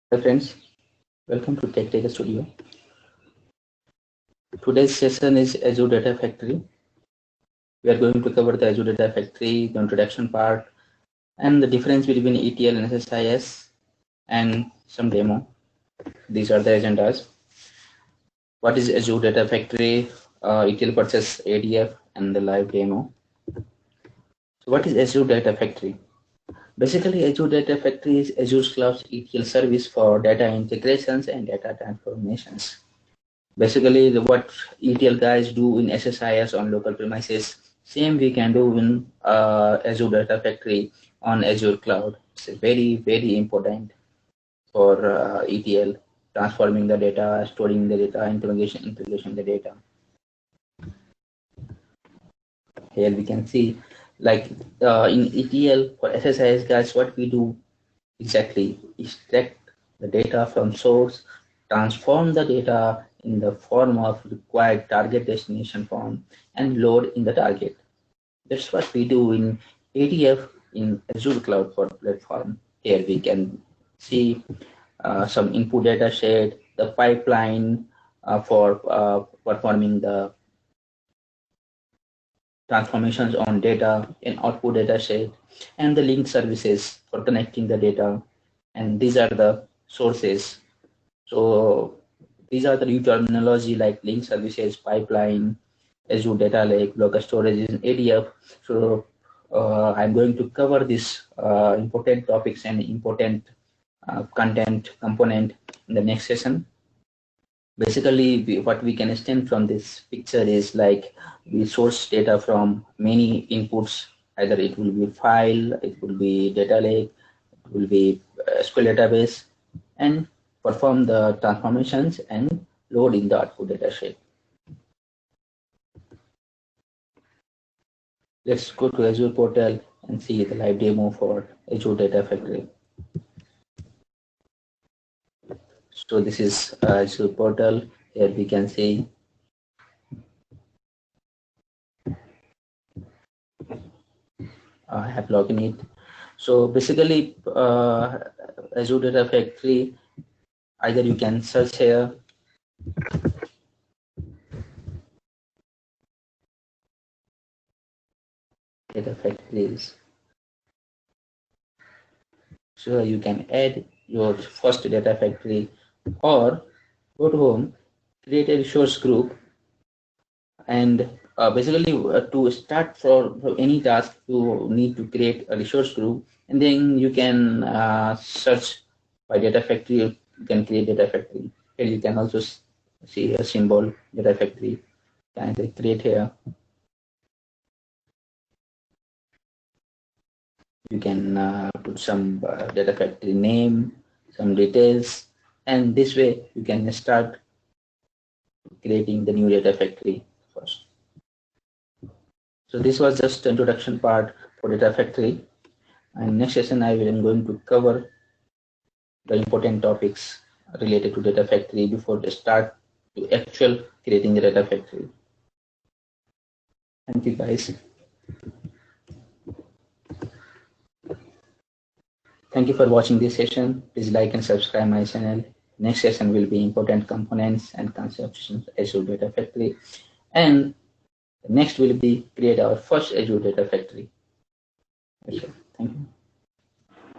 Hi friends, welcome to TechTake Studio. Today's session is Azure Data Factory. We are going to cover the Azure Data Factory, the introduction part, and the difference between ETL and SSIS, and some demo. These are the agendas. What is Azure Data Factory, ETL versus ADF, and the live demo. So what is Azure Data Factory? Basically, Azure Data Factory is Azure's cloud ETL service for data integrations and data transformations. Basically, what ETL guys do in SSIS on local premises, same we can do in Azure Data Factory on Azure Cloud. It's very, very important for ETL, transforming the data, storing the data, integration the data. Here we can see, like in ETL for SSIS guys, what we do exactly is extract the data from source, transform the data in the form of required target destination form, and load in the target. That's what we do in ADF in Azure Cloud for Platform. Here we can see some input data set, the pipeline for performing the transformations on data in output data set, and the link services for connecting the data. And these are the sources. So these are the new terminology like link services, pipeline, Azure Data Lake, local storage in ADF. So I'm going to cover these important topics and important content component in the next session. Basically, what we can extend from this picture is like we source data from many inputs. Either it will be file, it will be data lake, it will be SQL database, and perform the transformations and load in the output data set. Let's go to Azure portal and see the live demo for Azure Data Factory. So this is Azure portal. Here we can see I have logged in it. So basically, Azure Data Factory, either you can search here, data factories. So you can add your first data factory, or go to home, create a resource group, and basically to start for any task you need to create a resource group, and then you can search by data factory. You can create data factory. Here you can also see a symbol data factory, and create here. You can put some data factory name, some details, and this way you can start creating the new data factory first. So this was just the introduction part for data factory, and next session I am going to cover the important topics related to data factory before they start to actual creating the data factory. Thank you guys. Thank you for watching this session. Please like and subscribe my channel. Next session will be important components and concepts of Azure Data Factory. And next will be create our first Azure Data Factory. Okay, thank you.